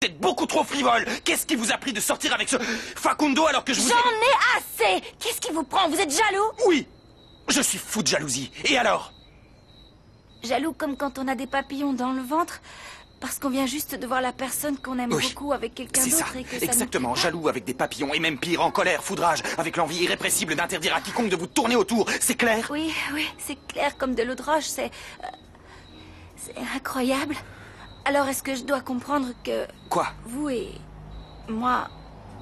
êtes beaucoup trop frivole. Qu'est-ce qui vous a pris de sortir avec ce Facundo alors que je vous ai... J'en ai assez. Qu'est-ce qui vous prend? Vous êtes jaloux? Oui, je suis fou de jalousie. Et alors? Jaloux comme quand on a des papillons dans le ventre parce qu'on vient juste de voir la personne qu'on aime beaucoup avec quelqu'un c'est ça, d'autre et que ça exactement, jaloux avec des papillons et même pire, en colère, foudrage, avec l'envie irrépressible d'interdire à quiconque de vous tourner autour, c'est clair? Oui, c'est clair comme de l'eau de roche, c'est incroyable. Alors est-ce que je dois comprendre que... Quoi? Vous et moi,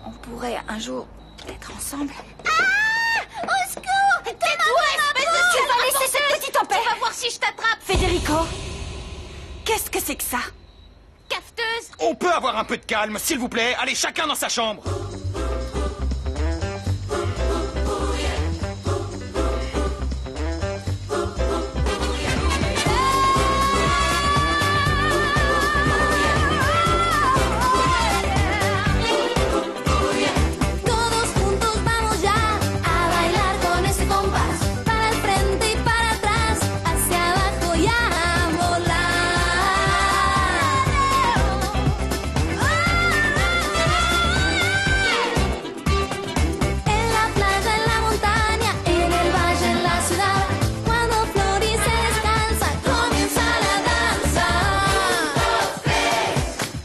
on pourrait un jour être ensemble? Ah! Au secours! Tais-toi, espèce de... Tu vas laisser cette petite en paix! On va voir si je t'attrape! Federico, qu'est-ce que c'est que ça? Cafeteuse! On peut avoir un peu de calme, s'il vous plaît. Allez, chacun dans sa chambre. Todos juntos vamos ya a bailar con ese compás. Para el frente y para atrás, hacia abajo y a volar. En la playa, en la montaña, en el valle, en la ciudad. Cuando florece descansa, comienza la danza.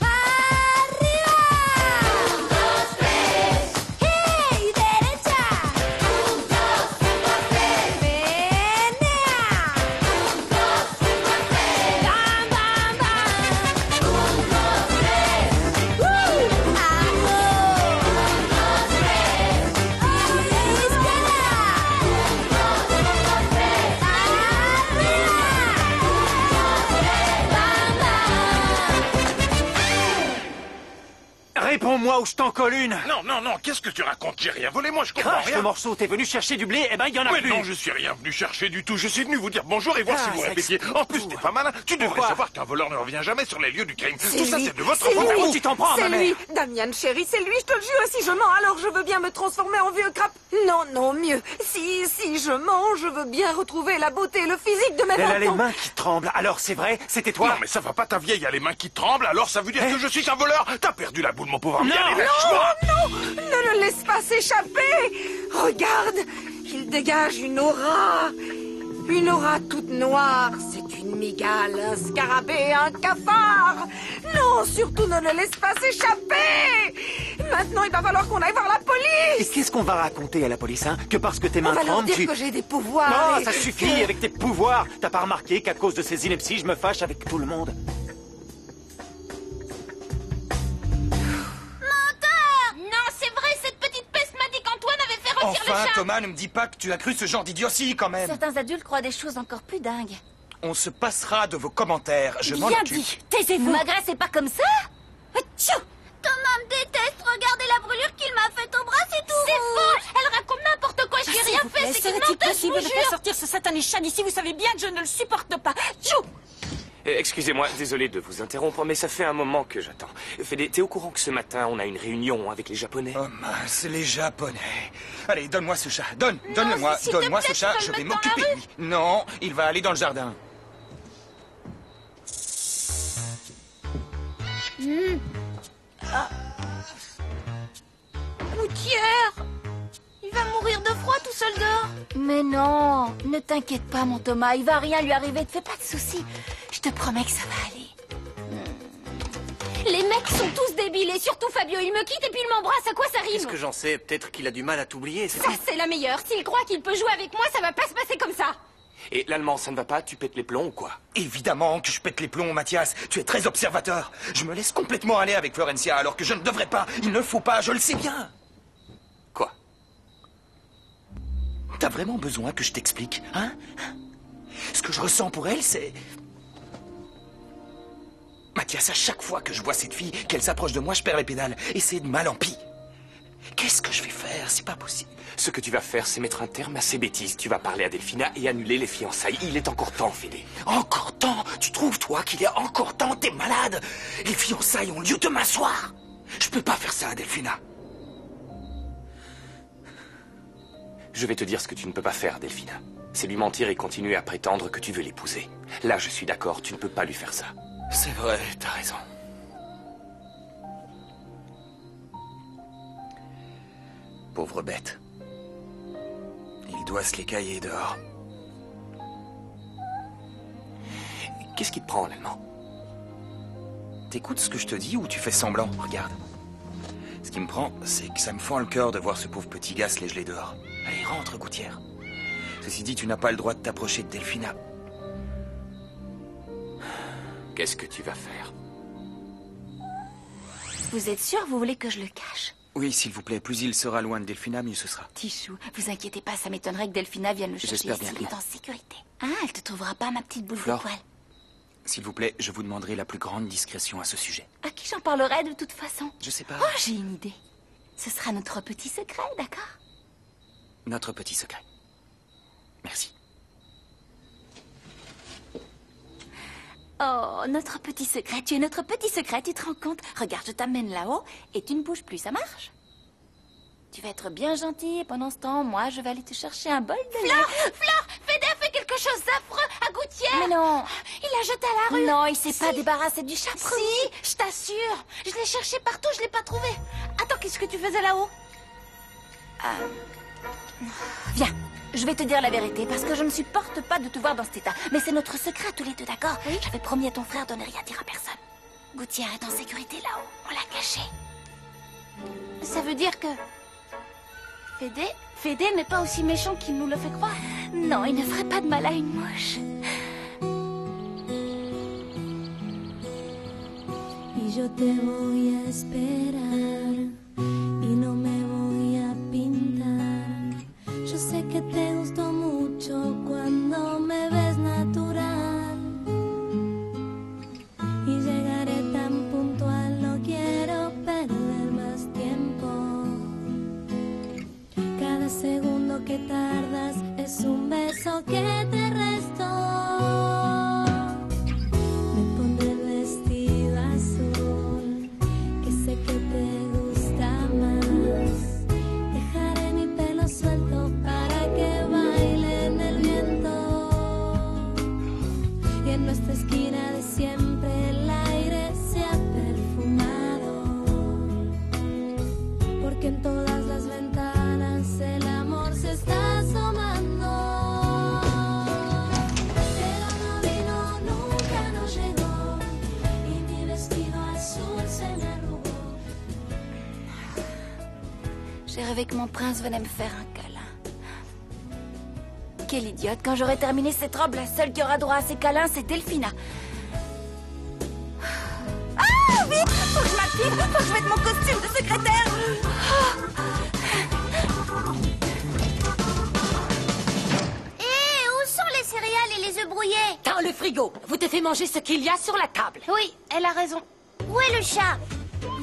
¡Arriba! ¡Hey, derecha! ¡Menea! ¡Bam, bam, bam! Réponds-moi ou je t'en colle une. Non, non, non, qu'est-ce que tu racontes? J'ai rien volé, moi, je comprends Crache rien. le morceau, t'es venu chercher du blé, eh ben il y en a Ouais, plus. non, je suis rien venu chercher du tout. Je suis venu vous dire bonjour et voir Ah, si vous ça répétiez. explique En plus, tout. t'es pas malin. Tu devrais Pourquoi savoir qu'un voleur ne revient jamais sur les lieux du crime. Tout ça, lui. c'est de votre C'est faute. lui. à vous. Tu t'en prends à ma C'est lui, mère. Damian, chérie, c'est lui, je te le jure, si je mens, alors je veux bien me transformer en vieux crabe. Non, non, mieux. Si je mens, je veux bien retrouver la beauté et le physique de mes Elle a 20 les ans. mains qui tremblent. Alors c'est vrai, c'était toi? Non, mais ça va pas, ta vieille a les mains qui tremblent, alors ça veut dire que je suis un voleur. T'as perdu la boule, mon pauvre ami. Non, Allez, non, lâche-moi. Non, ne le laisse pas s'échapper. Regarde, il dégage une aura. Une aura toute noire. C'est une mygale, un scarabée, un cafard. Non, surtout ne le laisse pas s'échapper. Maintenant, il va falloir qu'on aille voir la Et police. qu'est-ce qu'on va raconter à la police, hein? Que parce que tes On mains va leur tremblent, dire tu... que j'ai des pouvoirs. Non, et ça suffit que- avec tes pouvoirs. T'as pas remarqué qu'à cause de ces inepties, je me fâche avec tout le monde? Non, c'est vrai, cette petite peste m'a dit qu'Antoine avait fait retirer Enfin, le chat. Thomas, ne me dis pas que tu as cru ce genre d'idiotie quand même. Certains adultes croient des choses encore plus dingues. On se passera de vos commentaires, je m'en Bien occupe. dit, taisez-vous. Vous m'agressez pas comme ça. Tchou. Thomas me déteste. Regardez la brûlure qu'il m'a faite au bras, c'est tout. C'est faux. Elle raconte n'importe quoi. Je n'ai rien fait. C'est une Serait-il menteuse, je possible vous de faire jure. sortir ce satané chat d'ici? Vous savez bien que je ne le supporte pas. Tchou. Excusez-moi, désolé de vous interrompre, mais ça fait un moment que j'attends. Fédé, t'es au courant que ce matin, on a une réunion avec les Japonais? Oh mince, les Japonais. Allez, donne-moi ce chat. Donne-le-moi. s'il te Donne-moi plaît, ce chat, tu vas je le vais mettre dans m'occuper la de lui. Non, il va aller dans le jardin. Moutière. Il va mourir de froid tout seul dehors. Mais non, ne t'inquiète pas, mon Thomas. Il va rien lui arriver. Ne fais pas de soucis. Je te promets que ça va aller. Les mecs sont tous débiles et surtout Fabio. Il me quitte et puis il m'embrasse. À quoi ça rime? Qu'est-ce que j'en sais? Peut-être qu'il a du mal à t'oublier, c'est Ça, c'est la meilleure. S'il croit qu'il peut jouer avec moi, ça va pas se passer comme ça. Et l'allemand, ça ne va pas? Tu pètes les plombs ou quoi? Évidemment que je pète les plombs, Mathias. Tu es très observateur. Je me laisse complètement aller avec Florencia alors que je ne devrais pas. Il ne faut pas, je le sais bien. Quoi? T'as vraiment besoin que je t'explique, hein? Ce que je ressens pour elle, c'est... Mathias, à chaque fois que je vois cette fille, qu'elle s'approche de moi, je perds les pédales. Et c'est de mal en pis. Qu'est-ce que je vais faire? C'est pas possible. Ce que tu vas faire, c'est mettre un terme à ces bêtises. Tu vas parler à Delphina et annuler les fiançailles. Il est encore temps, Fédé. Encore temps? Tu trouves, toi, qu'il est encore temps? T'es malade? Les fiançailles ont lieu demain soir. Je peux pas faire ça à Delphina. Je vais te dire ce que tu ne peux pas faire, Delphina. C'est lui mentir et continuer à prétendre que tu veux l'épouser. Là, je suis d'accord, tu ne peux pas lui faire ça. C'est vrai, t'as raison. Pauvre bête. Il doit se l'écailler dehors. Qu'est-ce qui te prend, l'allemand? T'écoutes ce que je te dis ou tu fais semblant? Regarde. Ce qui me prend, c'est que ça me fend le cœur de voir ce pauvre petit gars se les geler dehors. Allez, rentre, gouttière. Ceci dit, tu n'as pas le droit de t'approcher de Delphina. Qu'est-ce que tu vas faire? Vous êtes sûr, vous voulez que je le cache? Oui, s'il vous plaît, plus il sera loin de Delphina, mieux ce sera. Tichou, vous inquiétez pas, ça m'étonnerait que Delphina vienne le chercher J'espère ici. bien que Il non. est en sécurité. Ah, elle te trouvera pas, ma petite boule de Flore. poil. S'il vous plaît, je vous demanderai la plus grande discrétion à ce sujet. À qui j'en parlerai de toute façon? Je sais pas. Oh, j'ai une idée. Ce sera notre petit secret, d'accord? Notre petit secret. Merci. Oh, notre petit secret. Tu es notre petit secret, tu te rends compte? Regarde, je t'amène là-haut et tu ne bouges plus, ça marche? Tu vas être bien gentil et pendant ce temps, moi, je vais aller te chercher un bol de lait. Flore, Fédé a fait quelque chose d'affreux à Gouttière. Mais non. Il l'a jeté à la rue. Non, il s'est pas débarrassé du chat. Si, je t'assure. Je l'ai cherché partout, je l'ai pas trouvé. Attends, qu'est-ce que tu faisais là-haut? Viens, je vais te dire la vérité parce que je ne supporte pas de te voir dans cet état. Mais c'est notre secret à tous les deux, d'accord? Oui. J'avais promis à ton frère de ne rien dire à personne. Gouttière est en sécurité là-haut. On l'a caché. Ça veut dire que... Fédé n'est pas aussi méchant qu'il nous le fait croire. Non, il ne ferait pas de mal à une mouche. Y yo te voy a esperar y no me voy a pintar. Yo sé que te gustó mucho cuando me ves natural y llegaré tan puntual, no quiero perder más tiempo. Cada segundo que tardas es un beso que te resto. Me pondré el vestido azul, que sé que te gusta más. Dejaré mi pelo suelto para que baile en el viento. Y en nuestra esquina de siempre el aire se ha perfumado. Porque en todas las ventanas el amor se está asomando. Pero no vino, nunca no llegó. Y mi vestido azul se me arrugó. J'ai rêvé que mon prince venait me faire un câlin. Quelle idiote. Quand j'aurai terminé cette robe, la seule qui aura droit à ces câlins, c'est Delphina. Ah, vite! Faut que je m'active! Faut que je mette mon costume de secrétaire! Hé, où sont les céréales et les œufs brouillés? Dans le frigo. Vous te fait manger ce qu'il y a sur la table. Oui, elle a raison. Où est le chat?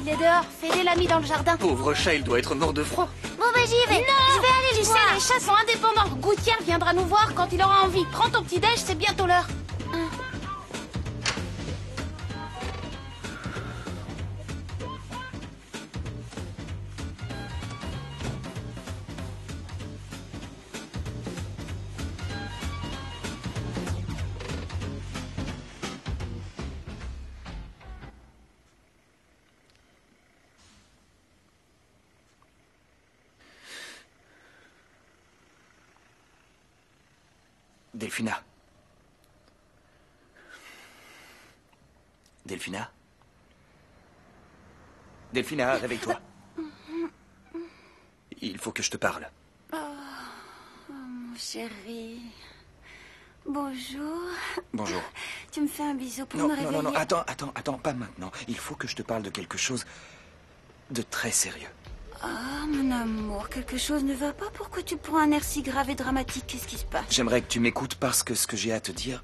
Il est dehors. Fédé l'a mis dans le jardin. Pauvre chat, il doit être mort de froid. Bon, bah j'y vais. Non, Je vais aller le tu sais, voir. les chats sont indépendants. Gouttière viendra nous voir quand il aura envie. Prends ton petit déj, c'est bientôt l'heure. Delphina. Delphina. Delphina, réveille-toi. Il faut que je te parle. Mon chéri. Bonjour. Bonjour. Tu me fais un bisou pour Non, me réveiller? non, attends, pas maintenant. Il faut que je te parle de quelque chose de très sérieux. Oh, mon amour, quelque chose ne va pas. Pourquoi tu prends un air si grave et dramatique? Qu'est-ce qui se passe? J'aimerais que tu m'écoutes parce que ce que j'ai à te dire,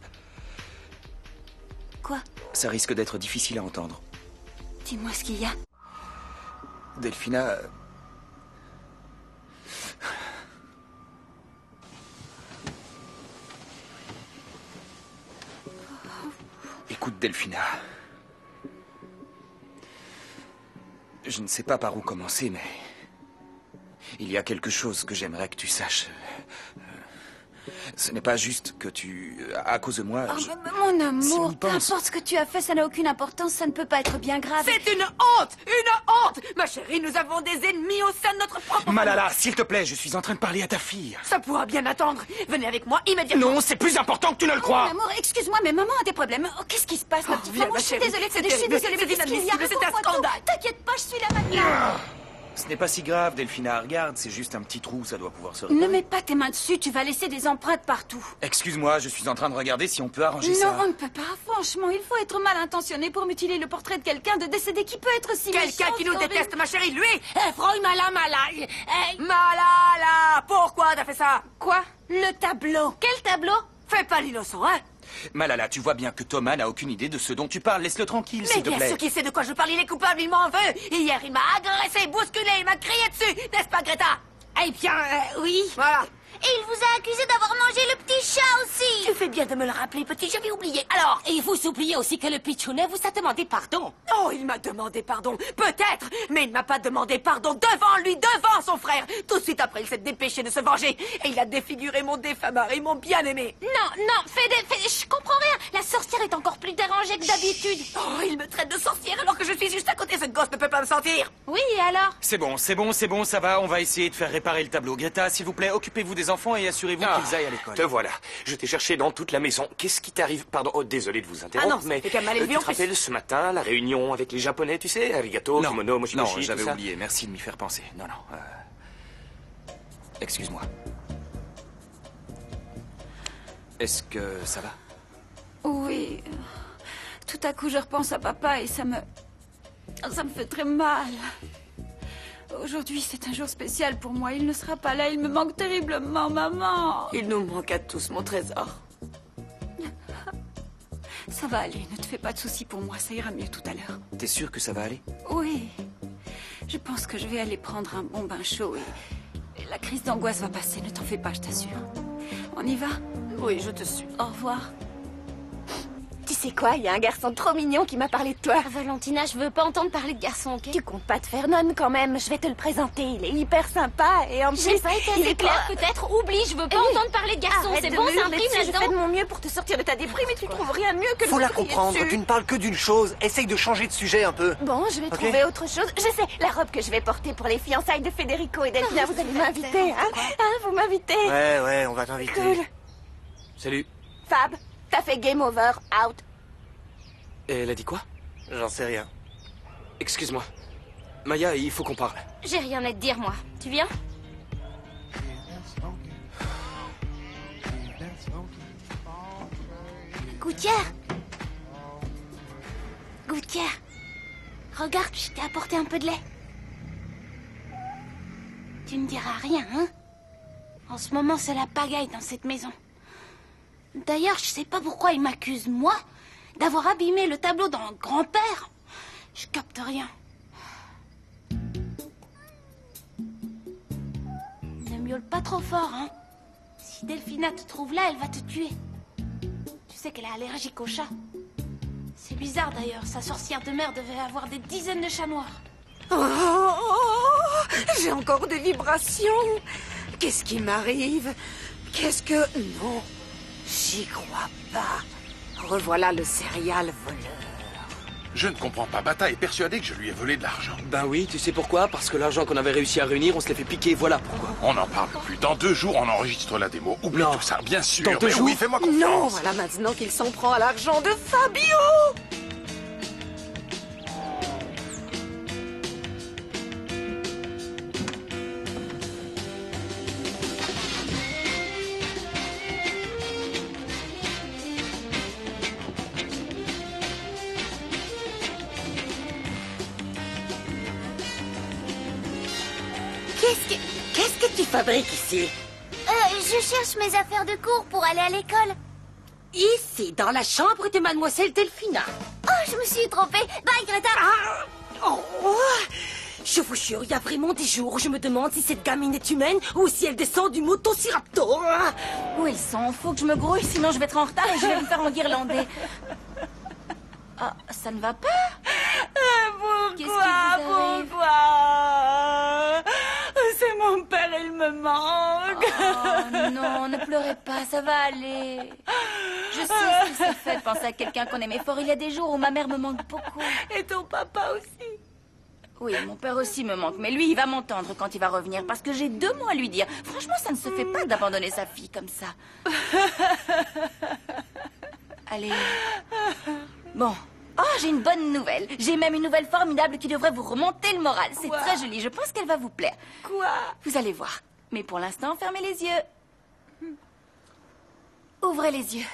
Quoi? ça risque d'être difficile à entendre. Dis-moi ce qu'il y a. Delphina... Écoute, Delphina. Je ne sais pas par où commencer, mais... il y a quelque chose que j'aimerais que tu saches. Ce n'est pas juste que à cause de moi... Oh, je- mon Si on amour, y peu pense. importe ce que tu as fait, ça n'a aucune importance, ça ne peut pas être bien grave. C'est une honte! Une honte! Ma chérie, nous avons des ennemis au sein de notre propre... Malala, s'il te plaît, je suis en train de parler à ta fille. Ça pourra bien attendre. Venez avec moi immédiatement. Non, c'est plus important que tu ne le Mon crois. amour, excuse-moi, mais maman a des problèmes. Oh, qu'est-ce qui se passe, ma petite viens, maman? ma Je suis chérie, désolée, c'est je suis terrible, désolée, c'est mais qu'est-ce qu'il y a? inadmissible, c'est un Raconte-moi tout. scandale. T'inquiète pas, je suis là maintenant. Ce n'est pas si grave, Delphina. Regarde, c'est juste un petit trou, ça doit pouvoir se Ne réparer. mets pas tes mains dessus, tu vas laisser des empreintes partout. Excuse-moi, je suis en train de regarder si on peut arranger Non, ça. on ne peut pas. Franchement, il faut être mal intentionné pour mutiler le portrait de quelqu'un de décédé qui peut être si Quelqu'un méchant, qui nous horrible. déteste, ma chérie, lui! Freud, Malala. Malala! Pourquoi t'as fait ça? Quoi? Le tableau. Quel tableau? Fais pas l'innocent, hein? Malala, tu vois bien que Thomas n'a aucune idée de ce dont tu parles. Laisse-le tranquille, Mais s'il te bien plaît. sûr qu'il sait de quoi je parle, il est coupable, il m'en veut! Hier, il m'a agressé, bousculé, il m'a crié dessus! N'est-ce pas, Greta? Eh bien, oui. Voilà. Et il vous a accusé d'avoir mangé le petit chat aussi. Tu fais bien de me le rappeler, petit, j'avais oublié. Alors? Et vous oubliez aussi que le pitchounet vous a demandé pardon. Oh, il m'a demandé pardon. Peut-être, mais il m'a pas demandé pardon devant lui, devant son frère. Tout de suite après, il s'est dépêché de se venger. Et il a défiguré mon défunt mari, mon bien-aimé. Non, je comprends rien. La sorcière est encore plus dérangée que d'habitude. Oh, il me traite de sorcière alors que je suis juste à côté. Ce gosse ne peut pas me sentir. Oui, et alors? C'est bon, ça va. On va essayer de faire réparer le tableau. Greta, s'il vous plaît, occupez-vous des enfants et assurez-vous qu'ils aillent à l'école. Te voilà. Je t'ai cherché dans toute la maison. Qu'est-ce qui t'arrive? Pardon, oh, désolé de vous interrompre, Ah non, ça mais fait qu'à mal élevé tu en te plus. rappelles ce matin, la réunion avec les Japonais, tu sais, arigato, Non, kimono, moshi non, moshi, j'avais tout ça. oublié. Merci de m'y faire penser. Non. Excuse-moi. Est-ce que ça va? Oui. Tout à coup, je repense à papa et ça me fait très mal. Aujourd'hui, c'est un jour spécial pour moi. Il ne sera pas là. Il me manque terriblement, maman. Il nous manque à tous, mon trésor. Ça va aller. Ne te fais pas de soucis pour moi. Ça ira mieux tout à l'heure. T'es sûr que ça va aller? Oui. Je pense que je vais aller prendre un bon bain chaud et la crise d'angoisse va passer. Ne t'en fais pas, je t'assure. On y va? Oui, je te suis. Au revoir. Tu sais quoi, il y a un garçon trop mignon qui m'a parlé de toi. Valentina, je veux pas entendre parler de garçon, ok? Tu comptes pas te faire nonne quand même, je vais te le présenter. Il est hyper sympa et en plus... J'ai pas été il assez est claire, peut-être. Oublie, je veux pas entendre parler de garçon. Arrête C'est de bon, me c'est un hurler prime dessus, je fais de là-dedans. mon mieux pour te sortir de ta déprime et tu trouves rien de mieux que de Faut me la crier comprendre, dessus. tu ne parles que d'une chose. Essaye de changer de sujet un peu. Bon, je vais trouver autre chose. Je sais, la robe que je vais porter pour les fiançailles de Federico et Delphina, vous allez m'inviter, hein? Vous m'invitez? Ouais, on va t'inviter. Cool. Salut. Fab, t'as fait game over, out. Et elle a dit quoi? J'en sais rien. Excuse-moi. Maya, il faut qu'on parle. J'ai rien à te dire, moi. Tu viens? Gouttière. Gouttière. Regarde, je t'ai apporté un peu de lait. Tu ne diras rien, hein? En ce moment, c'est la pagaille dans cette maison. D'ailleurs, je sais pas pourquoi il m'accuse, moi, d'avoir abîmé le tableau d'un grand-père. Je capte rien. Ne miaule pas trop fort, hein? Si Delphina te trouve là, elle va te tuer. Tu sais qu'elle est allergique aux chats. C'est bizarre d'ailleurs, sa sorcière de mère devait avoir des dizaines de chats noirs. Oh, j'ai encore des vibrations. Qu'est-ce qui m'arrive? Qu'est-ce que... Non, j'y crois pas. Revoilà le céréal voleur. Je ne comprends pas. Bata est persuadé que je lui ai volé de l'argent. Ben oui, tu sais pourquoi? Parce que l'argent qu'on avait réussi à réunir, on se l'est fait piquer, voilà pourquoi. On n'en parle plus. Dans 2 jours, on enregistre la démo. Oublie Non. tout ça, bien sûr. Dans 2 Mais jours? oui, fais-moi Non, confiance. voilà maintenant qu'il s'en prend à l'argent de Fabio. Qu'est-ce que tu fabriques ici? Je cherche mes affaires de cours pour aller à l'école. Ici, dans la chambre de mademoiselle Delphina. Oh, je me suis trompée. Bye, Greta. Je vous jure, il y a vraiment des jours où je me demande si cette gamine est humaine ou si elle descend du motociraptor. Où ils sont? Faut que je me grouille, sinon je vais être en retard et je vais me faire enguirlander. Ah, ça ne va pas? Qu'est-ce qui vous arrive? Pourquoi? C'est mon père, il me manque. Oh non, ne pleurez pas, ça va aller. Je sais ce que c'est fait de penser à quelqu'un qu'on aimait fort. Il y a des jours où ma mère me manque beaucoup. Et ton papa aussi. Oui, mon père aussi me manque, mais lui, il va m'entendre quand il va revenir, parce que j'ai 2 mots à lui dire. Franchement, ça ne se fait pas d'abandonner sa fille comme ça. Allez. Bon. Oh, j'ai une bonne nouvelle. J'ai même une nouvelle formidable qui devrait vous remonter le moral. C'est très joli, je pense qu'elle va vous plaire. Quoi? Vous allez voir. Mais pour l'instant, fermez les yeux. Ouvrez les yeux.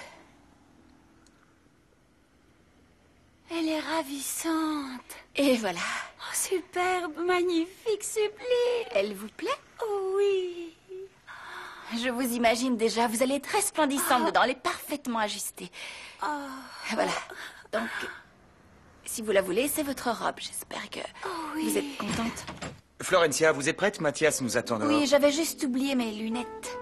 Elle est ravissante. Et voilà. Oh, superbe, magnifique, sublime. Elle vous plaît? Oh oui. Je vous imagine déjà. Vous allez être resplendissante dedans. Elle est parfaitement ajustée. Voilà. Donc, si vous la voulez, c'est votre robe. J'espère que vous êtes contente. Florencia, vous êtes prête? Mathias nous attend dehors. Oui, j'avais juste oublié mes lunettes.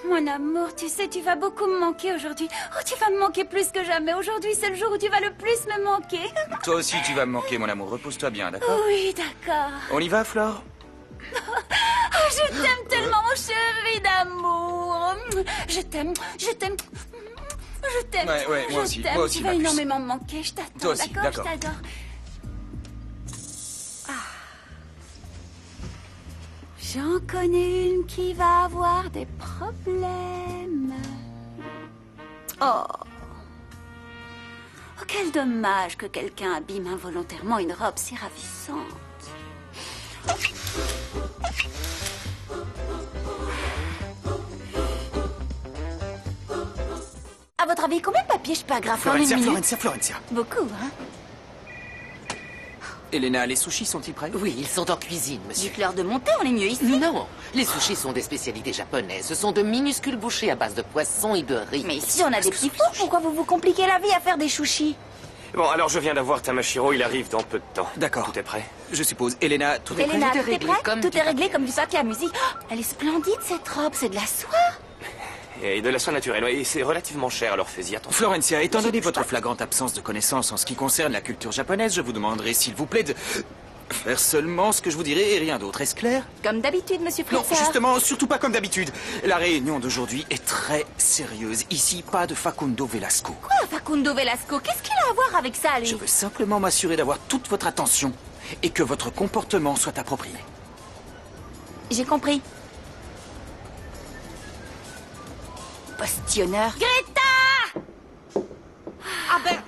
Mon amour, tu sais, tu vas beaucoup me manquer aujourd'hui. Oh, tu vas me manquer plus que jamais. Aujourd'hui, c'est le jour où tu vas le plus me manquer. Toi aussi, tu vas me manquer, mon amour. Repose-toi bien, d'accord? Oui, d'accord. On y va, Flore? Oh, je t'aime tellement, mon chéri d'amour. Je t'aime, je t'aime. Je t'aime. Ouais, moi aussi, t'aime. moi aussi, Tu ma vas puce. énormément me manquer. Je t'attends, Toi aussi, d'accord? d'accord. Je t'adore. J'en connais une qui va avoir des problèmes. Oh. Oh, quel dommage que quelqu'un abîme involontairement une robe si ravissante. À votre avis, combien de papiers je peux agrafer en une minute? Florencia. Beaucoup, hein? Elena, les sushis sont-ils prêts? Oui, ils sont en cuisine, monsieur. Dites-leur de monter, on est mieux ici. Non, les sushis sont des spécialités japonaises. Ce sont de minuscules bouchées à base de poisson et de riz. Mais ici, on a des petits fours. Pourquoi vous vous compliquez la vie à faire des sushis? Bon, alors je viens d'avoir Tamashiro, il arrive dans peu de temps. D'accord. Tout est prêt? Je suppose. Elena, tout est prêt? Elena, Tout est tout est réglé prêt? comme Tout du est réglé papier. comme du papier à musique. Oh, elle est splendide, cette robe. C'est de la soie. Et de la soie naturelle, et c'est relativement cher, alors fais-y attention. Florencia, étant donné votre flagrante absence de connaissances en ce qui concerne la culture japonaise, je vous demanderai, s'il vous plaît, de faire seulement ce que je vous dirai et rien d'autre. Est-ce clair? Comme d'habitude, monsieur Non, Fritzer. justement, surtout pas comme d'habitude. La réunion d'aujourd'hui est très sérieuse. Ici, pas de Facundo Velasco. Quoi, Facundo Velasco? Qu'est-ce qu'il a à voir avec ça, lui? Je veux simplement m'assurer d'avoir toute votre attention et que votre comportement soit approprié. J'ai compris. Postillonneur. Greta! Ah ben,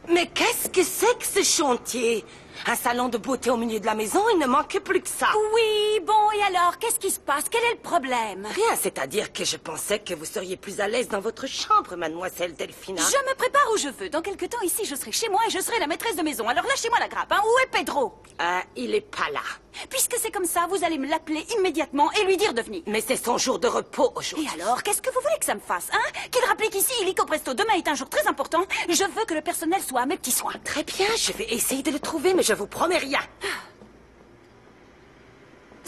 mais qu'est-ce que c'est que ce chantier? Un salon de beauté au milieu de la maison, il ne manque plus que ça. Oui, bon, et alors, qu'est-ce qui se passe? Quel est le problème? Rien, c'est-à-dire que je pensais que vous seriez plus à l'aise dans votre chambre, mademoiselle Delphina. Je me prépare où je veux. Dans quelque temps, ici, je serai chez moi et je serai la maîtresse de maison. Alors lâchez-moi la grappe, hein. Où est Pedro? Il est pas là. Puisque c'est comme ça, vous allez me l'appeler immédiatement et lui dire de venir. Mais c'est son jour de repos aujourd'hui. Et alors, qu'est-ce que vous voulez que ça me fasse, hein? Qu'il rapplique ici, illico presto. Demain est un jour très important. Je veux que le personnel soit à mes petits soins. Très bien, je vais essayer de le trouver, mais je vous promets rien.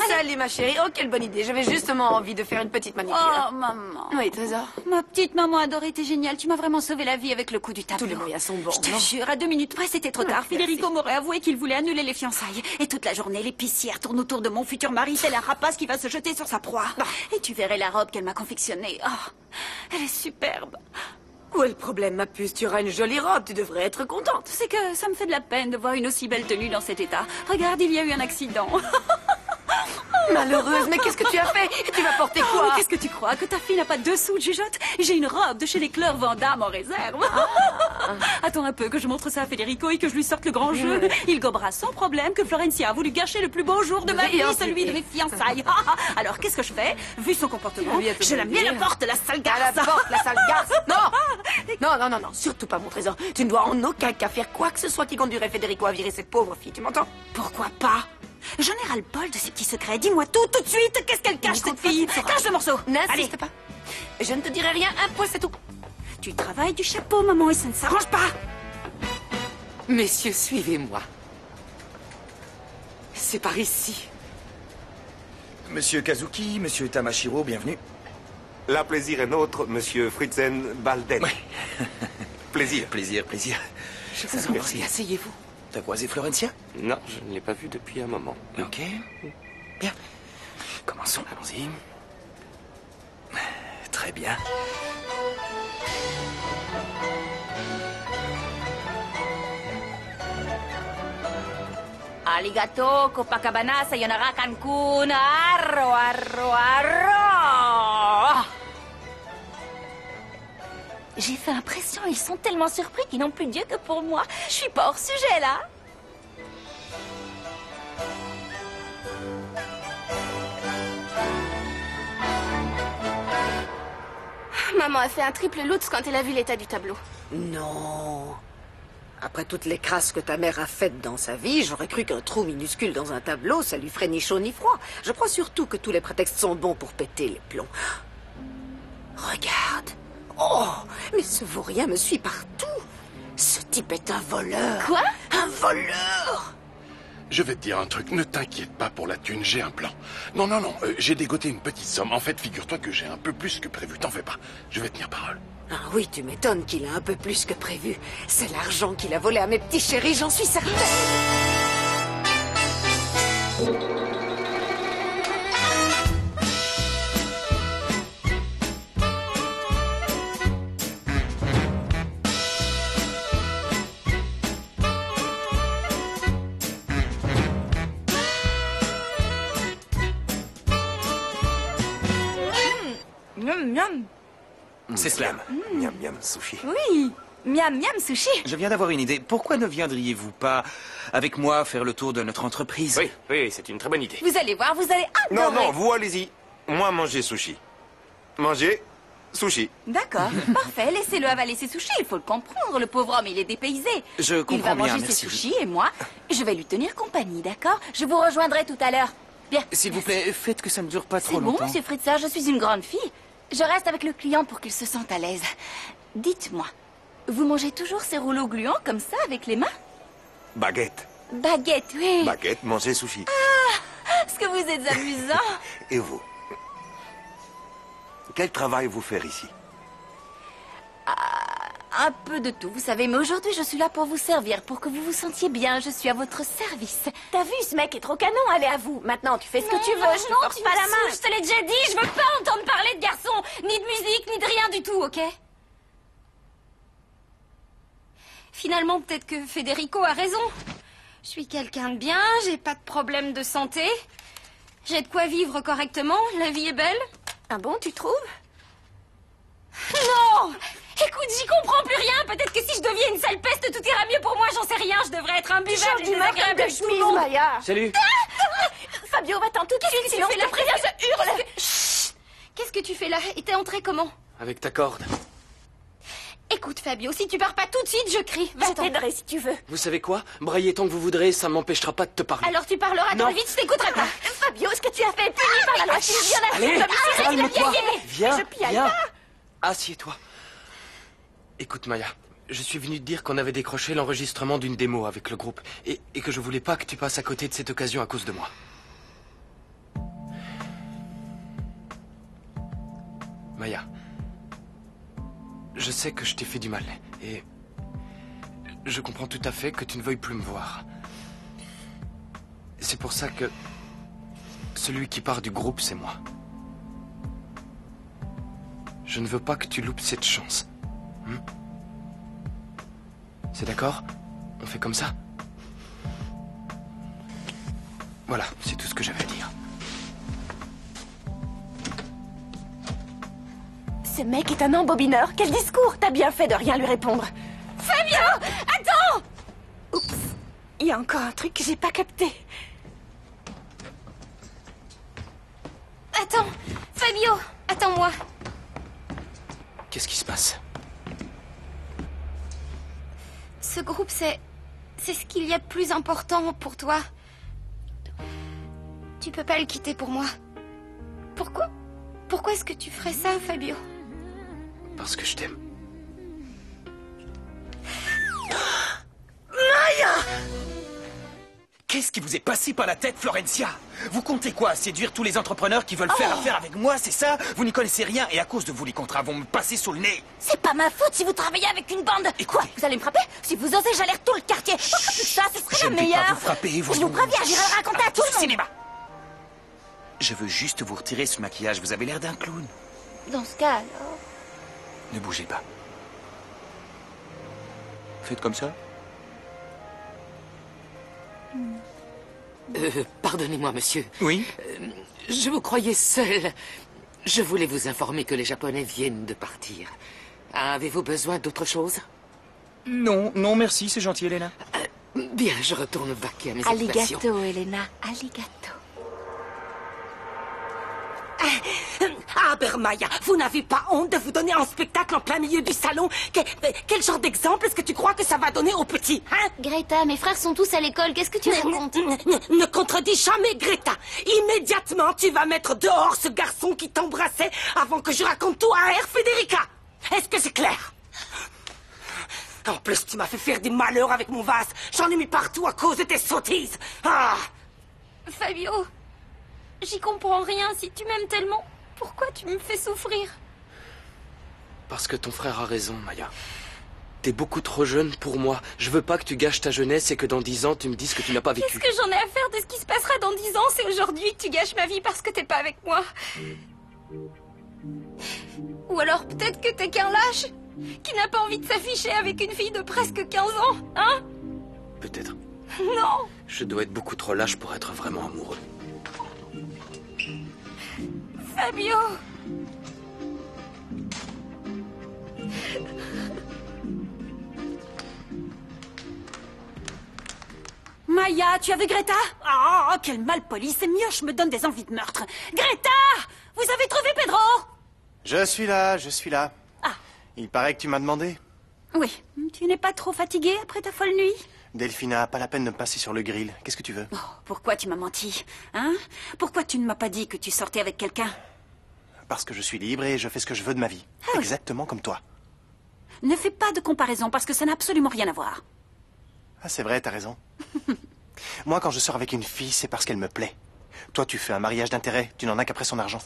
Salut ma chérie, oh quelle bonne idée, j'avais justement envie de faire une petite manicure. Oh, maman. Oui, trésor. Ma petite maman adorée, t'es géniale. Tu m'as vraiment sauvé la vie avec le coup du tableau. Tous les moyens sont bons, Je te non? jure, à 2 minutes près, c'était trop tard. Federico m'aurait avoué qu'il voulait annuler les fiançailles. Et toute la journée, l'épicière tourne autour de mon futur mari, tel un rapace qui va se jeter sur sa proie. Et tu verrais la robe qu'elle m'a confectionnée. Oh, elle est superbe. Où est le problème, ma puce? Tu auras une jolie robe, tu devrais être contente. C'est que ça me fait de la peine de voir une aussi belle tenue dans cet état. Regarde, il y a eu un accident. Malheureuse, mais qu'est-ce que tu as fait? Tu vas porter Oh, quoi? mais qu'est-ce que tu crois? Que ta fille n'a pas 2 sous de jugeote? J'ai une robe de chez les Cleurs Vandamme en réserve. Attends un peu que je montre ça à Federico et que je lui sorte le grand jeu. Il gobera sans problème que Florencia a voulu gâcher le plus beau jour de ma vie, celui de mes fiançailles. Alors qu'est-ce que je fais? Vu son comportement, je la mets à la porte, la sale garce. À la porte, la sale garce. Non, surtout pas mon trésor. Tu ne dois en aucun cas faire quoi que ce soit qui conduirait Federico à virer cette pauvre fille, tu m'entends? Pourquoi pas? J'en ai ras-le-bol de ces petits secrets. Dis-moi tout de suite. Qu'est-ce qu'elle cache, cette fille? Cache le morceau. N'insiste pas. Je ne te dirai rien, un point c'est tout. Tu travailles du chapeau, maman, et ça ne s'arrange pas. Messieurs, suivez-moi. C'est par ici. Monsieur Kazuki, monsieur Tamashiro, bienvenue. La plaisir est nôtre, monsieur Fritzen Balden. Oui. Plaisir. Plaisir. Je vous en prie, asseyez-vous. T'as croisé Florencia? Non, je ne l'ai pas vue depuis un moment. Ok. Bien. Commençons, allons-y. très bien. Arigato, Copacabana, sayonara, Cancun, arro, arro, arro. J'ai fait l'impression, ils sont tellement surpris qu'ils n'ont plus Dieu que pour moi. Je suis pas hors sujet, là. Maman a fait un triple Lutz quand elle a vu l'état du tableau. Non. Après toutes les crasses que ta mère a faites dans sa vie, j'aurais cru qu'un trou minuscule dans un tableau, ça lui ferait ni chaud ni froid. Je crois surtout que tous les prétextes sont bons pour péter les plombs. Regarde. Oh, mais ce vaurien me suit partout. Ce type est un voleur. Quoi? Un voleur. Je vais te dire un truc, ne t'inquiète pas pour la thune, j'ai un plan. Non, j'ai dégoté une petite somme. En fait, figure-toi que j'ai un peu plus que prévu, t'en fais pas. Je vais tenir parole. Ah oui, tu m'étonnes qu'il a un peu plus que prévu. C'est l'argent qu'il a volé à mes petits chéris, j'en suis certaine. Miam, miam. C'est cela. Miam miam sushi. Oui, miam, miam, sushi. Je viens d'avoir une idée. Pourquoi ne viendriez-vous pas avec moi faire le tour de notre entreprise? Oui, c'est une très bonne idée. Vous allez voir, vous allez adorer. Non, vous allez-y. Moi, manger sushi. Manger sushi. D'accord, parfait. Laissez-le avaler ses sushis. Il faut le comprendre. Le pauvre homme, il est dépaysé. Je comprends bien, bien, manger merci. ses sushis et moi, je vais lui tenir compagnie, d'accord? Je vous rejoindrai tout à l'heure. Bien. S'il vous plaît, faites que ça ne dure pas trop C'est bon, longtemps. monsieur Fritzer, je suis une grande fille. Je reste avec le client pour qu'il se sente à l'aise. Dites-moi, vous mangez toujours ces rouleaux gluants comme ça, avec les mains? Baguette. Baguette, oui. Baguette, manger sushi. Ah, est-ce que vous êtes amusant? Et vous? Quel travail vous faites ici? Un peu de tout, vous savez, mais aujourd'hui, je suis là pour vous servir, pour que vous vous sentiez bien. Je suis à votre service. T'as vu, ce mec est trop canon, allez à vous. Maintenant, tu fais ce que tu veux, Non, je te non, force tu pas me la main. saoules, je te l'ai déjà dit, je veux pas entendre parler de garçons, ni de musique, ni de rien du tout, ok? Finalement, peut-être que Federico a raison. Je suis quelqu'un de bien, j'ai pas de problème de santé. J'ai de quoi vivre correctement, la vie est belle. Ah bon, tu trouves? Non! Écoute, j'y comprends plus rien. Peut-être que si je deviens une sale peste, tout ira mieux pour moi, j'en sais rien. Je devrais être imbuvable et désagréable avec tout le monde. Maya. Salut. Fabio, va-t'en tout de suite, sinon je te préviens, je hurle. Chut! Qu'est-ce que tu fais là? Et t'es entré comment? Avec ta corde. Écoute, Fabio, si tu pars pas tout de suite, je crie. Je Va-t'en. t'aiderai si tu veux. Vous savez quoi? Braillez tant que vous voudrez, ça ne m'empêchera pas de te parler. Alors tu parleras Non. trop vite, je t'écouterai pas. Fabio, ce que tu as fait est puni par la loi. Tu viens Allez, calme-toi. Viens, Je piaille viens. pas. Assieds-toi. Écoute, Maya, je suis venu te dire qu'on avait décroché l'enregistrement d'une démo avec le groupe et que je voulais pas que tu passes à côté de cette occasion à cause de moi. Maya, je sais que je t'ai fait du mal et je comprends tout à fait que tu ne veuilles plus me voir. C'est pour ça que celui qui part du groupe, c'est moi. Je ne veux pas que tu loupes cette chance. C'est d'accord? On fait comme ça? Voilà, c'est tout ce que j'avais à dire. Ce mec est un embobineur. Quel discours! T'as bien fait de rien lui répondre. Fabio! Attends! Oups. Il y a encore un truc que j'ai pas capté. Attends! Fabio! Attends-moi! Qu'est-ce qui se passe? Ce groupe, c'est ce qu'il y a de plus important pour toi. Tu peux pas le quitter pour moi. Pourquoi est-ce que tu ferais ça, Fabio? Parce que je t'aime. Maya! Qu'est-ce qui vous est passé par la tête, Florencia? Vous comptez quoi? Séduire tous les entrepreneurs qui veulent faire affaire avec moi, c'est ça? Vous n'y connaissez rien et à cause de vous, les contrats vont me passer sous le nez. C'est pas ma faute si vous travaillez avec une bande. Quoi? Vous allez me frapper? Si vous osez, j'alerte tout le quartier. Plus ça, ce serait Je la ne vais meilleure. pas vous frapper, Je vous voyons. préviens, j'irai le raconter à tout le monde. Cinéma. Je veux juste vous retirer ce maquillage. Vous avez l'air d'un clown. Dans ce cas, alors... Ne bougez pas. Faites comme ça. Pardonnez-moi, monsieur. Oui? Je vous croyais seul. Je voulais vous informer que les Japonais viennent de partir. Avez-vous besoin d'autre chose? Non, non, merci, c'est gentil, Elena. Bien, je retourne vaquer à mes occupations. Alligato, Elena, alligato. Ah, Bermaya, vous n'avez pas honte de vous donner en spectacle en plein milieu du salon? Quel genre d'exemple est-ce que tu crois que ça va donner aux petits, hein? Greta, mes frères sont tous à l'école, qu'est-ce que tu racontes? Ne contredis jamais, Greta. Immédiatement, tu vas mettre dehors ce garçon qui t'embrassait avant que je raconte tout à Air Federica. Est-ce que c'est clair? En plus, tu m'as fait faire des malheurs avec mon vase. J'en ai mis partout à cause de tes sottises. Ah! Fabio, j'y comprends rien. Si tu m'aimes tellement, pourquoi tu me fais souffrir? Parce que ton frère a raison, Maya. T'es beaucoup trop jeune pour moi. Je veux pas que tu gâches ta jeunesse et que dans 10 ans, tu me dises que tu n'as pas vécu. Qu'est-ce que j'en ai à faire de ce qui se passera dans 10 ans? C'est aujourd'hui que tu gâches ma vie parce que t'es pas avec moi. Ou alors peut-être que t'es qu'un lâche qui n'a pas envie de s'afficher avec une fille de presque 15 ans, hein? Peut-être. Non! Je dois être beaucoup trop lâche pour être vraiment amoureux. Fabio! Maya, tu as vu Greta? Oh, quelle malpolie, c'est mieux, je me donne des envies de meurtre. Greta! Vous avez trouvé Pedro? Je suis là, je suis là. Ah. Il paraît que tu m'as demandé. Oui, tu n'es pas trop fatiguée après ta folle nuit? Delphina, pas la peine de me passer sur le grill. Qu'est-ce que tu veux? Oh, pourquoi tu m'as menti? Hein? Pourquoi tu ne m'as pas dit que tu sortais avec quelqu'un? Parce que je suis libre et je fais ce que je veux de ma vie. Ah oui. Exactement comme toi. Ne fais pas de comparaison parce que ça n'a absolument rien à voir. Ah, c'est vrai, t'as raison. Moi, quand je sors avec une fille, c'est parce qu'elle me plaît. Toi, tu fais un mariage d'intérêt. Tu n'en as qu'après son argent.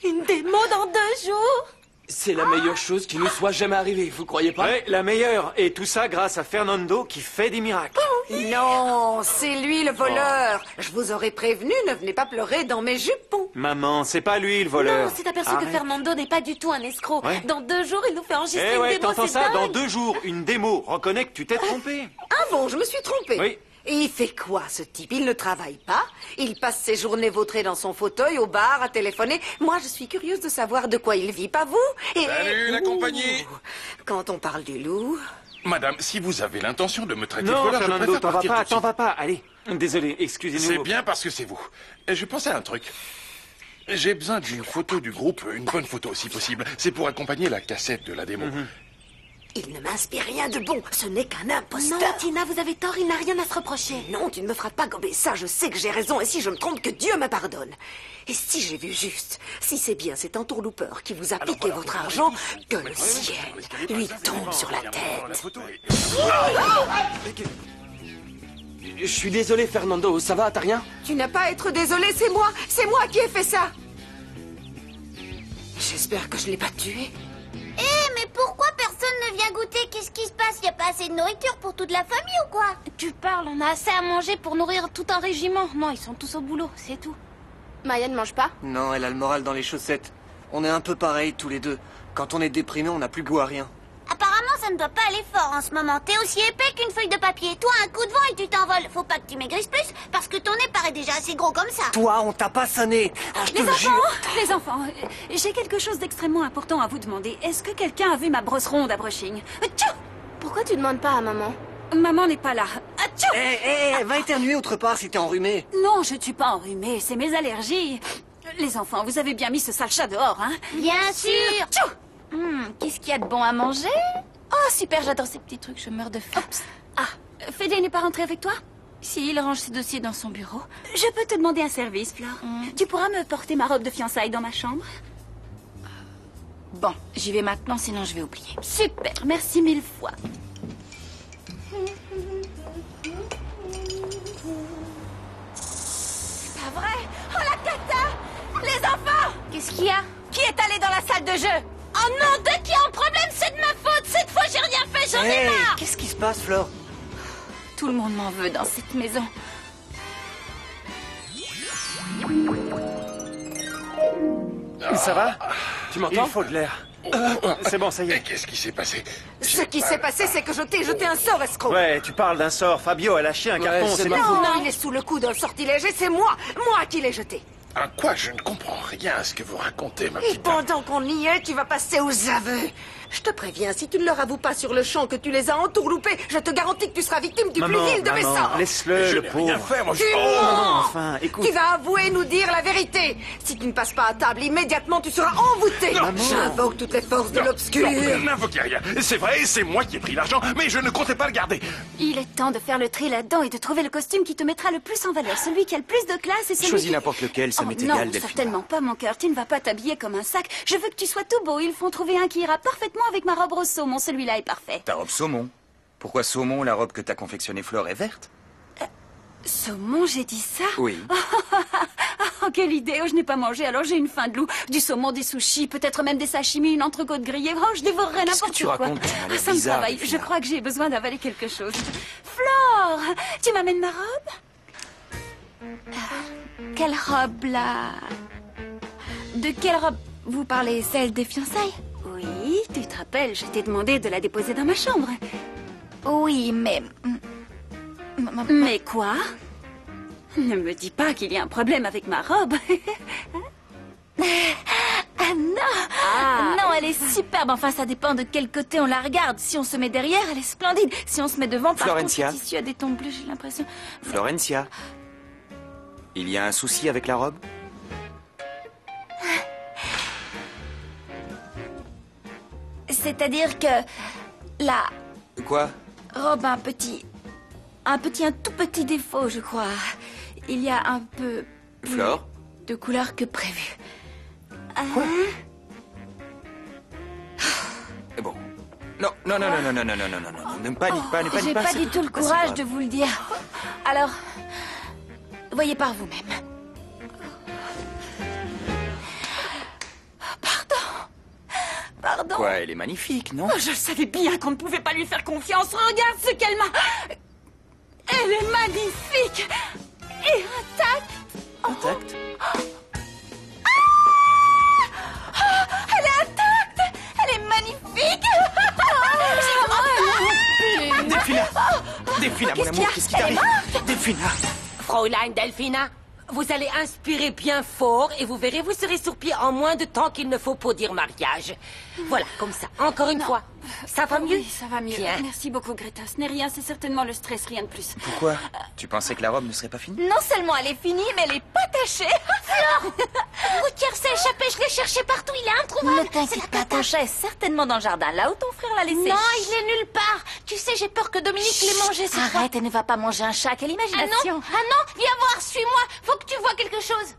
Une démo dans 2 jours? C'est la meilleure chose qui nous soit jamais arrivée, vous croyez pas? Oui, la meilleure. Et tout ça grâce à Fernando qui fait des miracles. Non, c'est lui le voleur. Je vous aurais prévenu, ne venez pas pleurer dans mes jupons. Maman, c'est pas lui le voleur. Non, c'est aperçu que Fernando n'est pas du tout un escroc. Ouais. Dans 2 jours, il nous fait enregistrer Eh une ouais, démo, t'entends c'est ça? dingue. Dans 2 jours, une démo. Reconnais que tu t'es trompé. Ah bon, je me suis trompée. Oui. Et il fait quoi, ce type? Il ne travaille pas. Il passe ses journées vautrées dans son fauteuil, au bar, à téléphoner. Moi, je suis curieuse de savoir de quoi il vit, pas vous? Et... Salut, la compagnie. Quand on parle du loup... Madame, si vous avez l'intention de me traiter de Non, voleur, je Fernando, préfère t'en vas partir pas, tout de suite. t'en vas pas. Allez. Désolé, excusez-nous. C'est bien parce que c'est vous. Et je pensais à un truc. J'ai besoin d'une photo du groupe, une bonne photo si possible. C'est pour accompagner la cassette de la démo. Il ne m'inspire rien de bon, ce n'est qu'un imposteur. Non, Tina, vous avez tort, il n'a rien à se reprocher. Non, tu ne me feras pas gober ça, je sais que j'ai raison, et si je me trompe, que Dieu me pardonne. Et si j'ai vu juste, si c'est bien cet entourloupeur qui vous a piqué votre argent, que le ciel lui tombe sur la tête. Je suis désolé, Fernando, ça va, t'as rien? Tu n'as pas à être désolé, c'est moi qui ai fait ça. J'espère que je l'ai pas tué. Mais pourquoi personne ne vient goûter? Qu'est-ce qui se passe? Y a pas assez de nourriture pour toute la famille ou quoi? Tu parles, on a assez à manger pour nourrir tout un régiment. Non, ils sont tous au boulot, c'est tout. Maya ne mange pas? Non, elle a le moral dans les chaussettes. On est un peu pareils tous les deux. Quand on est déprimé, on n'a plus goût à rien. Apparemment, ça ne doit pas aller fort en ce moment. T'es aussi épais qu'une feuille de papier. Toi, un coup de vent et tu t'envoles. Faut pas que tu maigrisses plus, parce que ton nez paraît déjà assez gros comme ça. Toi, on t'a pas sonné. Ah, je te le jure. Les enfants, j'ai quelque chose d'extrêmement important à vous demander. Est-ce que quelqu'un a vu ma brosse ronde à brushing? Tchou! Pourquoi tu demandes pas à maman? Maman n'est pas là. Tchou! Va éternuer autre part si t'es enrhumé. Non, je ne suis pas enrhumée, c'est mes allergies. Les enfants, vous avez bien mis ce sale chat dehors, hein? Bien sûr. Tchou! Qu'est-ce qu'il y a de bon à manger? Oh, super, j'adore ces petits trucs, je meurs de faim. Ah, Fédé n'est pas rentré avec toi? Si, il range ses dossiers dans son bureau. Je peux te demander un service, Flore? Tu pourras me porter ma robe de fiançailles dans ma chambre? Bon, j'y vais maintenant, sinon je vais oublier. Super, merci 1000 fois. C'est pas vrai? Oh la cata! Les enfants! Qu'est-ce qu'il y a? Qui est allé dans la salle de jeu? Oh non, dès qu'il y a un problème, c'est de ma faute! Cette fois, j'ai rien fait, j'en ai marre! Qu'est-ce qui se passe, Flore? Tout le monde m'en veut dans cette maison. Ça va? Tu m'entends? Il faut de l'air. C'est bon, ça y est. Qu'est-ce qui s'est passé? Ce qui s'est passé, c'est que je t'ai jeté un sort, escroc. Ouais, tu parles d'un sort. Fabio a lâché un carton, c'est Non, tout. non, il est sous le coup d'un sortilège et c'est moi qui l'ai jeté. À quoi? Je ne comprends rien à ce que vous racontez, ma Et petite dame. pendant qu'on y est, tu vas passer aux aveux. Je te préviens, si tu ne leur avoues pas sur le champ que tu les as entourloupés, je te garantis que tu seras victime du plus vil de mes sorts. Laisse-le, le n'ai pauvre. rien fait, moi, Tu je... mens. Enfin, écoute. Tu vas avouer et nous dire la vérité. Si tu ne passes pas à table, immédiatement tu seras envoûté. J'invoque toutes les forces de l'obscur. Non, n'invoquez rien. C'est vrai, c'est moi qui ai pris l'argent, mais je ne comptais pas le garder. Il est temps de faire le tri là-dedans et de trouver le costume qui te mettra le plus en valeur. Celui qui a le plus de classe et celui Choisis qui... n'importe lequel, ça Oh, m'est non, égal, Delphine. certainement pas, mon cœur. Tu ne vas pas t'habiller comme un sac. Je veux que tu sois tout beau. Ils font trouver un qui ira parfaitement avec ma robe rose saumon. Celui-là est parfait. Ta robe saumon. Pourquoi saumon? La robe que t'as confectionnée Flore est verte. Saumon, j'ai dit ça? Oui. Oh, quelle idée. Oh, je n'ai pas mangé, alors j'ai une faim de loup. Du saumon, des sushis, peut-être même des sashimi, une entrecôte grillée. Oh, je dévorerais Qu'est-ce que n'importe tu quoi. racontes? Tu m'as l'air Ça me bizarre, travaille. Delphine. Je crois que j'ai besoin d'avaler quelque chose. Flore, tu m'amènes ma robe? Quelle robe, là? De quelle robe vous parlez? Celle des fiançailles? Oui, tu te rappelles, je t'ai demandé de la déposer dans ma chambre. Oui, mais... Mais quoi? Ne me dis pas qu'il y a un problème avec ma robe. Ah non! Non, elle est superbe. Enfin, ça dépend de quel côté on la regarde. Si on se met derrière, elle est splendide. Si on se met devant, par Florencia. contre, le tissu a des tons bleus, j'ai l'impression. Florencia. Il y a un souci avec la robe? C'est-à-dire que la Quoi? robe a un tout petit défaut, je crois. Il y a un peu plus Flore? de couleur que prévu. Bon. Non, non, non, non, non, non, non, non, non, non, non, ne panique pas, ne panique J'ai pas. pas c'est du tout le pas si courage grave. de vous le dire. Alors, voyez par vous-même. Pardon. Quoi, elle est magnifique, non? Oh, je savais bien qu'on ne pouvait pas lui faire confiance. Regarde ce qu'elle m'a... Elle est magnifique et intacte. Intact? Elle est intacte. Elle est magnifique. Delphina! Delphina, mon amour, qu'est-ce qui t'arrive? Delphina! Fräulein Delphina, vous allez inspirer bien fort et vous verrez, vous serez sur pied en moins de temps qu'il ne faut pour dire mariage. Voilà, comme ça, encore une fois. Ça va mieux? Oui, ça va mieux. Bien. Merci beaucoup, Greta. Ce n'est rien, c'est certainement le stress, rien de plus. Pourquoi? Tu pensais que la robe ne serait pas finie? Non seulement elle est finie, mais elle est pas tachée. Flore, Gauthier s'est échappé, je l'ai cherché partout, il est introuvable. Ne t'inquiète pas, ton chat est certainement dans le jardin, là où ton frère l'a laissé. Non, il est nulle part. Tu sais, j'ai peur que Dominique l'ait mangé ce soir. Arrête, elle ne va pas manger un chat, quelle Ah imagination. non, viens voir, suis-moi. Faut que tu vois quelque chose.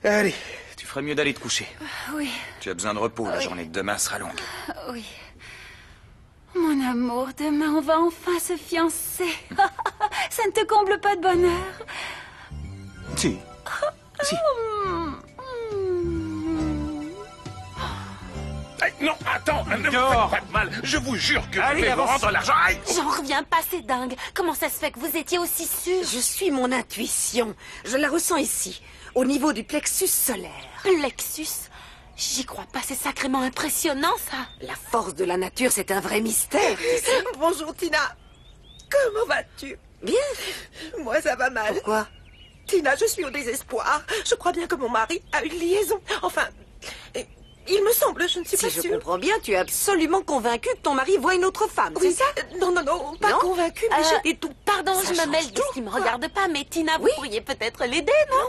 Allez, tu ferais mieux d'aller te coucher. Oui, Tu as besoin de repos, la journée de demain sera longue. oui. Mon amour, demain on va enfin se fiancer. Ça ne te comble pas de bonheur? Si. Si. Aïe, non, attends, ne me Dehors. faites pas de mal. Je vous jure que Allez, je vais vous avance. rendre l'argent. Aïe. J'en reviens pas, c'est dingue. Comment ça se fait que vous étiez aussi sûr? Je suis mon intuition. Je la ressens ici, au niveau du plexus solaire. Plexus? J'y crois pas, c'est sacrément impressionnant, ça. La force de la nature, c'est un vrai mystère. Bonjour Tina. Comment vas-tu? Bien. Moi ça va mal. Pourquoi? Tina, je suis au désespoir. Je crois bien que mon mari a une liaison. Enfin, il me semble, je ne suis Si pas je sûre. comprends bien, tu es absolument convaincu que ton mari voit une autre femme, Oui, c'est ça? Non, non, non, pas Non convaincue, mais j'ai tout. Pardon, Ça je me change mêle de tout, ce qui me quoi. regarde pas, mais Tina, vous pourriez peut-être l'aider, non?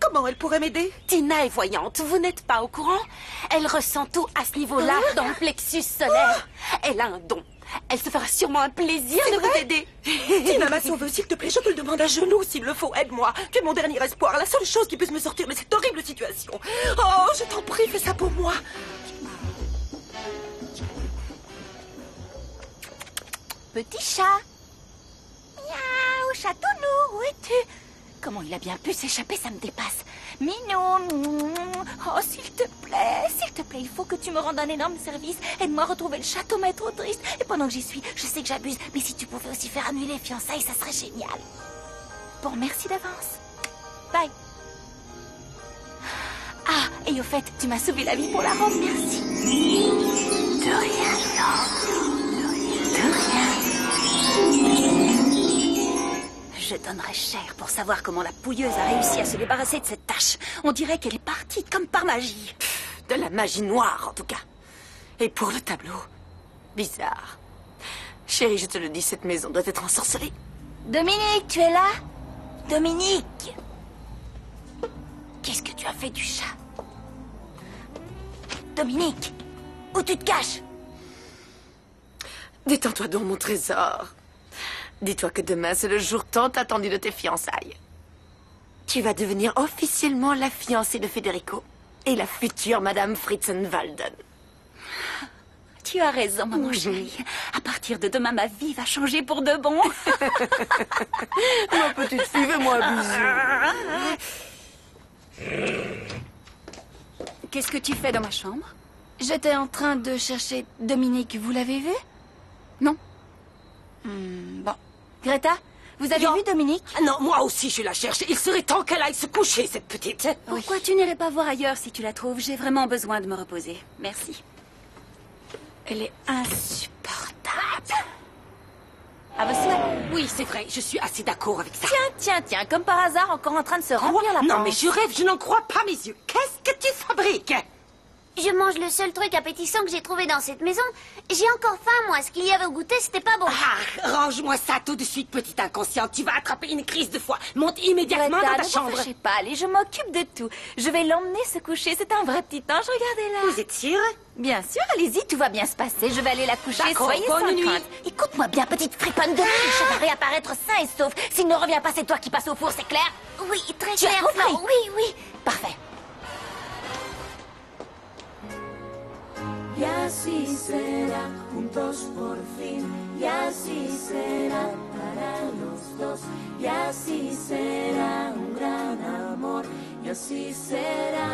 Comment elle pourrait m'aider? Tina est voyante, vous n'êtes pas au courant? Elle ressent tout à ce niveau-là, dans le plexus solaire. Elle a un don. Elle se fera sûrement un plaisir de vous aider. Tina, ma sauveuse, s'il te plaît, je te le demande à genoux s'il le faut. Aide-moi. Tu es mon dernier espoir, la seule chose qui puisse me sortir de cette horrible situation. Oh, je t'en prie, fais ça pour moi. Petit chat. Miaou, chatounou, où es-tu? Comment il a bien pu s'échapper, ça me dépasse. Minou, oh, s'il te plaît, il faut que tu me rendes un énorme service. Aide-moi à retrouver le château maître triste. Et pendant que j'y suis, je sais que j'abuse, mais si tu pouvais aussi faire annuler les fiançailles, ça serait génial. Bon, merci d'avance. Bye. Ah, Et au fait, tu m'as sauvé la vie pour la robe, merci. De rien, De rien. Je donnerais cher pour savoir comment la pouilleuse a réussi à se débarrasser de cette tache. On dirait qu'elle est partie comme par magie. De la magie noire, en tout cas. Et pour le tableau, bizarre. Chérie, je te le dis, cette maison doit être ensorcelée. Dominique, tu es là? Dominique! Qu'est-ce que tu as fait du chat? Dominique, où tu te caches? Détends-toi donc, mon trésor. Dis-toi que demain, c'est le jour tant attendu de tes fiançailles. Tu vas devenir officiellement la fiancée de Federico et la future Madame Fritzenwalden. Tu as raison, maman chérie. À partir de demain, ma vie va changer pour de bon. Ma petite fille, fais-moi un bisou. Qu'est-ce que tu fais dans ma chambre? J'étais en train de chercher Dominique. Vous l'avez vu? Non. Bon. Greta, vous avez vu Dominique? Non, moi aussi je la cherche. Il serait temps qu'elle aille se coucher, cette petite. Pourquoi tu n'irais pas voir ailleurs si tu la trouves? J'ai vraiment besoin de me reposer. Merci. Elle est insupportable. À vos souhaits. Oui, c'est vrai, je suis assez d'accord avec ça. Tiens, comme par hasard, encore en train de se remplir la panse. Non, mais je rêve, je n'en crois pas mes yeux. Qu'est-ce que tu fabriques? Je mange le seul truc appétissant que j'ai trouvé dans cette maison. J'ai encore faim, moi. Ce qu'il y avait au goûter, c'était pas bon. Ah, range-moi ça tout de suite, petite inconsciente. Tu vas attraper une crise de foie. Monte immédiatement Greta, dans ta ne chambre. vous fâchez pas, allez, je m'occupe de tout. Je vais l'emmener se coucher. C'est un vrai petit ange, regardez-la. Vous êtes sûre? Bien sûr, allez-y, tout va bien se passer. Je vais aller la coucher, D'accord, soyez bonne sans nuit. crainte. Écoute-moi bien, petite friponne de je vais réapparaître sain et sauf. S'il ne revient pas, c'est toi qui passes au four, c'est clair? Oui, très Tu as clair. compris? Non, oui. Parfait. Y así será, juntos por fin, y así será para los dos, y así será un gran amor, y así será,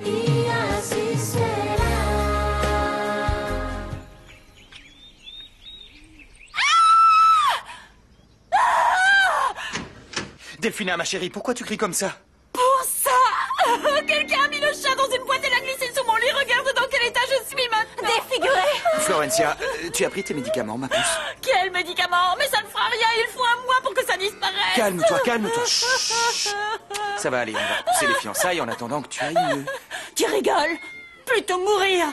y así será. Delphina, ma chérie, pourquoi tu cries comme ça? Pour ça! Quelqu'un a mis le chat dans une boîte et l'a glissé sous mon lit. Regarde dans quel état je suis maintenant. Défigurée. Florencia, tu as pris tes médicaments, ma puce? Quel médicament? Mais ça ne fera rien. Il faut un mois pour que ça disparaisse. Calme-toi. Chut, chut. Ça va aller, on va pousser les fiançailles en attendant que tu ailles mieux. Tu rigoles? Plutôt mourir.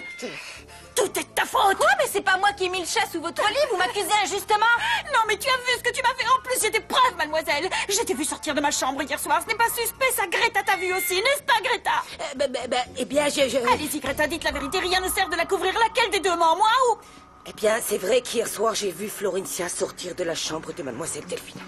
Tout est de ta faute. Quoi? Mais c'est pas moi qui ai mis le chat sous votre lit. Vous m'accusez injustement. Non, mais tu as vu ce que tu m'as fait. En plus, j'ai des preuves, mademoiselle. Je t'ai vu sortir de ma chambre hier soir. Ce n'est pas suspect, ça. Greta t'a vu aussi, n'est-ce pas, Greta? Eh bien, Allez-y, Greta, dites la vérité. Rien ne sert de la couvrir. Laquelle des deux ment, moi ou... Eh bien, c'est vrai qu'hier soir, j'ai vu Florencia sortir de la chambre de mademoiselle Delphina.